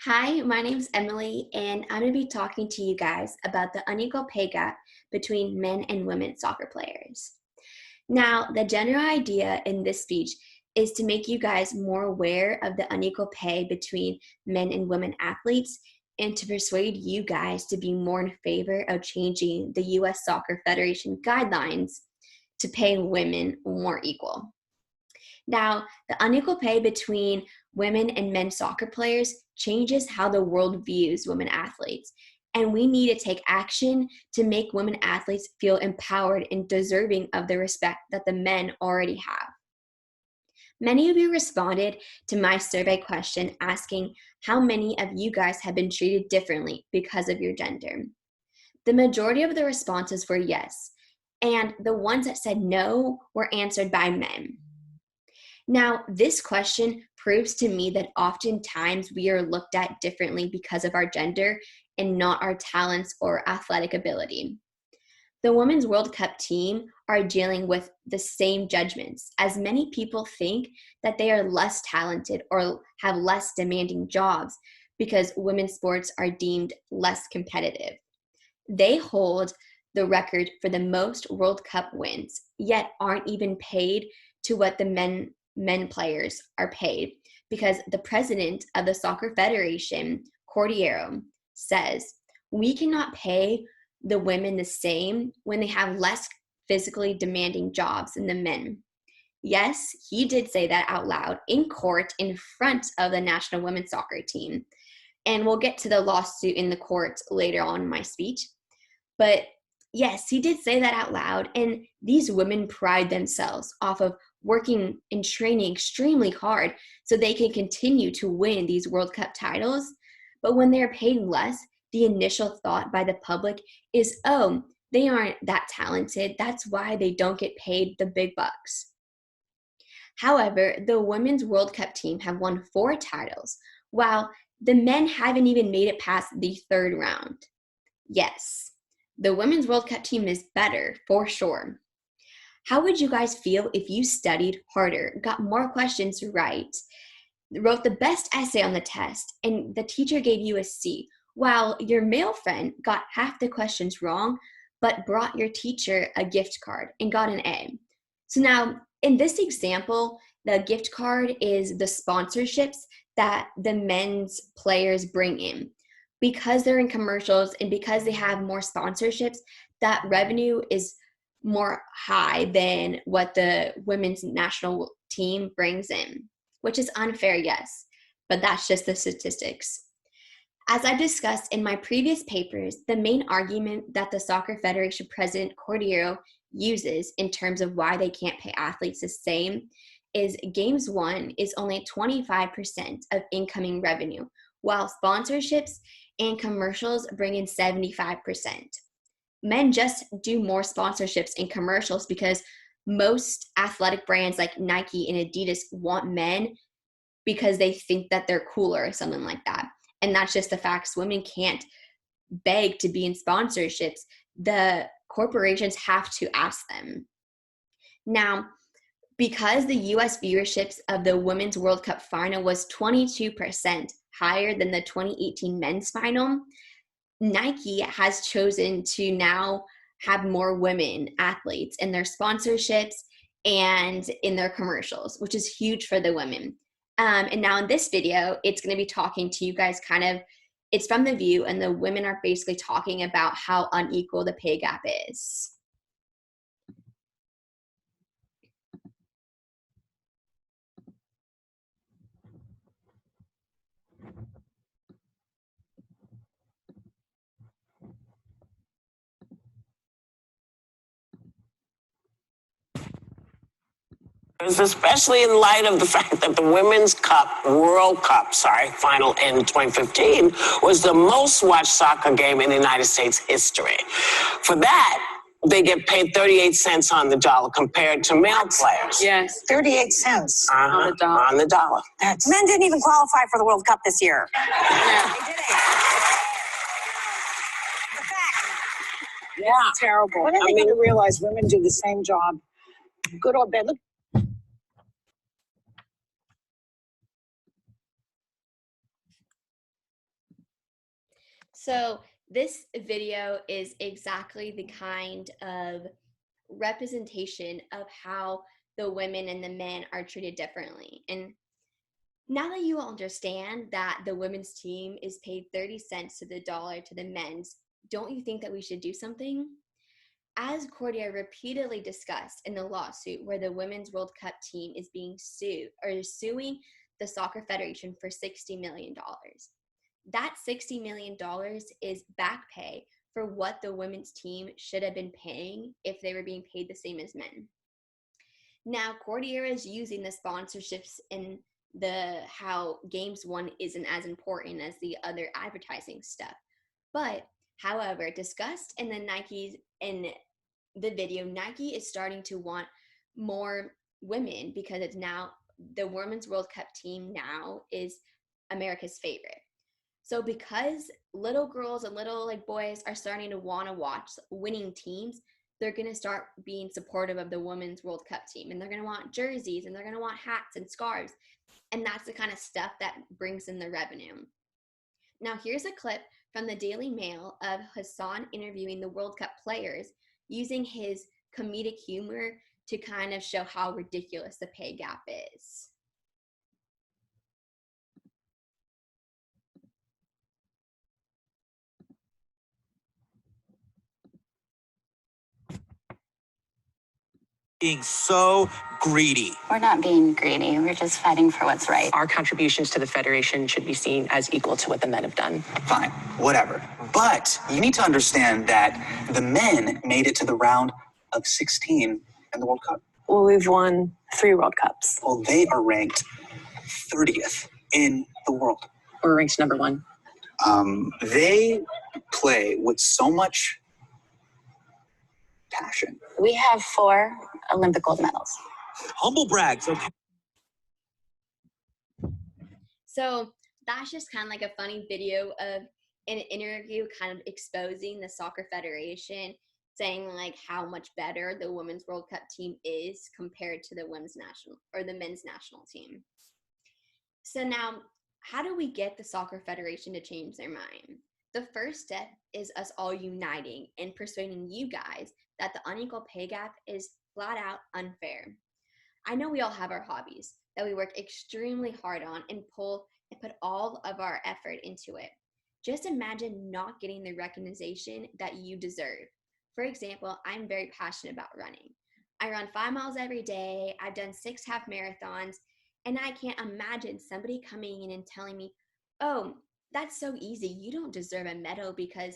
Hi, my name's Emily, and I'm going to be talking to you guys about the unequal pay gap between men and women soccer players. Now, the general idea in this speech is to make you guys more aware of the unequal pay between men and women athletes and to persuade you guys to be more in favor of changing the U.S. Soccer Federation guidelines to pay women more equal. Now, the unequal pay between women and men soccer players changes how the world views women athletes. And we need to take action to make women athletes feel empowered and deserving of the respect that the men already have. Many of you responded to my survey question asking how many of you guys have been treated differently because of your gender. The majority of the responses were yes, and the ones that said no were answered by men. Now, this question proves to me that oftentimes we are looked at differently because of our gender and not our talents or athletic ability. The Women's World Cup team are dealing with the same judgments, as many people think that they are less talented or have less demanding jobs because women's sports are deemed less competitive. They hold the record for the most World Cup wins, yet aren't even paid to what the men players are paid because the president of the Soccer Federation, Cordiero, says we cannot pay the women the same when they have less physically demanding jobs than the men. Yes, he did say that out loud in court in front of the national women's soccer team. And we'll get to the lawsuit in the court later on in my speech. But yes, he did say that out loud. And these women pride themselves off of working and training extremely hard so they can continue to win these World Cup titles. But when they're paid less, the initial thought by the public is, oh, they aren't that talented. That's why they don't get paid the big bucks. However, the Women's World Cup team have won 4 titles, while the men haven't even made it past the third round. Yes, the Women's World Cup team is better, for sure. How would you guys feel if you studied harder, got more questions right, wrote the best essay on the test, and the teacher gave you a C, while your male friend got half the questions wrong, but brought your teacher a gift card and got an A? So now, in this example, the gift card is the sponsorships that the men's players bring in. Because they're in commercials and because they have more sponsorships, that revenue is more high than what the women's national team brings in, which is unfair, yes, but that's just the statistics. As I discussed in my previous papers, the main argument that the Soccer Federation President Cordiero uses in terms of why they can't pay athletes the same is games won is only 25% of incoming revenue, while sponsorships and commercials bring in 75%. Men just do more sponsorships and commercials because most athletic brands like Nike and Adidas want men because they think that they're cooler or something like that. And that's just the facts. Women can't beg to be in sponsorships. The corporations have to ask them. Now, because the US viewerships of the Women's World Cup final was 22% higher than the 2018 men's final, Nike has chosen to now have more women athletes in their sponsorships and in their commercials, which is huge for the women. And now in this video, it's going to be talking to you guys it's from The View, and the women are basically talking about how unequal the pay gap is. Especially in light of the fact that the World Cup final in 2015 was the most watched soccer game in the United States history. For that, they get paid 38 cents on the dollar compared to male players. Yes. 38 cents. On the dollar. On the dollar. Men didn't even qualify for the World Cup this year. Yeah. They didn't. The fact. Yeah. Terrible. When are they going to realize women do the same job, good or bad? Look, So this video is exactly the kind of representation of how the women and the men are treated differently. And now that you all understand that the women's team is paid 30 cents to the dollar to the men's, don't you think that we should do something? As Cordia repeatedly discussed in the lawsuit where the Women's World Cup team is being sued or is suing the Soccer Federation for $60 million. That $60 million is back pay for what the women's team should have been paying if they were being paid the same as men. Now, Cordillera is using the sponsorships in the how Games One isn't as important as the other advertising stuff. But, however, discussed in the video, Nike is starting to want more women because it's now the Women's World Cup team now is America's favorite. So because little girls and little boys are starting to want to watch winning teams, they're going to start being supportive of the Women's World Cup team, and they're going to want jerseys, and they're going to want hats and scarves, and that's the kind of stuff that brings in the revenue. Now here's a clip from the Daily Mail of Hassan interviewing the World Cup players using his comedic humor to kind of show how ridiculous the pay gap is. Being so greedy. We're not being greedy. We're just fighting for what's right. Our contributions to the Federation should be seen as equal to what the men have done. Fine, whatever. But you need to understand that the men made it to the round of 16 in the World Cup. Well, we've won 3 World Cups. Well, they are ranked 30th in the world. We're ranked number 1. They play with so much passion. We have 4 Olympic gold medals. Humble brags, okay? So that's just kind of like a funny video of an interview kind of exposing the Soccer Federation, saying like how much better the Women's World Cup team is compared to the women's national or the men's national team. So now, how do we get the Soccer Federation to change their mind? The first step is us all uniting and persuading you guys that the unequal pay gap is flat out unfair. I know we all have our hobbies that we work extremely hard on and put all of our effort into it. Just imagine not getting the recognition that you deserve. For example, I'm very passionate about running. I run 5 miles every day. I've done 6 half marathons, and I can't imagine somebody coming in and telling me, oh, that's so easy. You don't deserve a medal because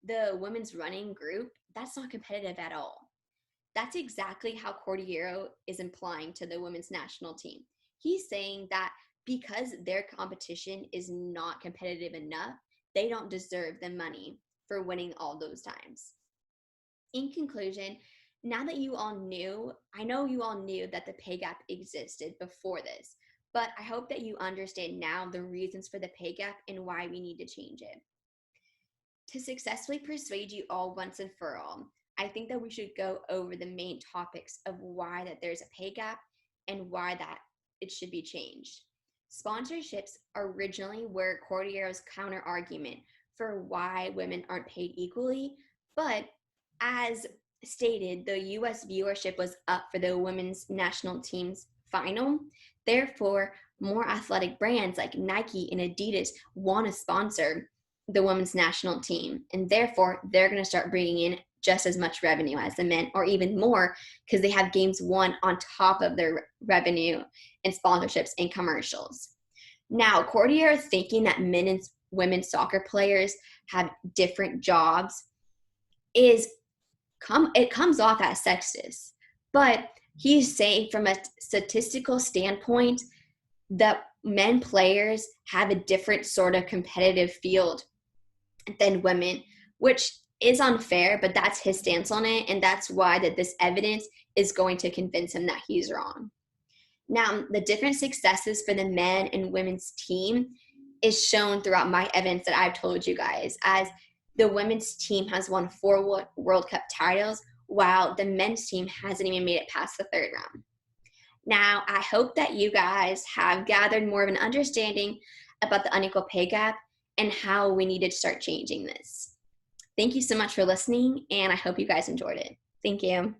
the women's running group, that's not competitive at all. That's exactly how Cordeiro is implying to the women's national team. He's saying that because their competition is not competitive enough, they don't deserve the money for winning all those times. In conclusion, now that you all knew, I know you all knew that the pay gap existed before this, but I hope that you understand now the reasons for the pay gap and why we need to change it. To successfully persuade you all once and for all, I think that we should go over the main topics of why that there's a pay gap and why that it should be changed. Sponsorships originally were Cordillero's counter argument for why women aren't paid equally, but as stated, the US viewership was up for the women's national team's final. Therefore, more athletic brands like Nike and Adidas want to sponsor the women's national team, and therefore they're going to start bringing in just as much revenue as the men, or even more, because they have Games One on top of their revenue and sponsorships and commercials. Now, Cordier thinking that men and women's soccer players have different jobs it comes off as sexist, but he's saying from a statistical standpoint that men players have a different sort of competitive field than women, which is unfair, but that's his stance on it, and that's why that this evidence is going to convince him that he's wrong. Now, the different successes for the men and women's team is shown throughout my evidence that I've told you guys, as the women's team has won 4 World Cup titles, while the men's team hasn't even made it past the 3rd round. Now, I hope that you guys have gathered more of an understanding about the unequal pay gap and how we needed to start changing this. Thank you so much for listening, and I hope you guys enjoyed it. Thank you.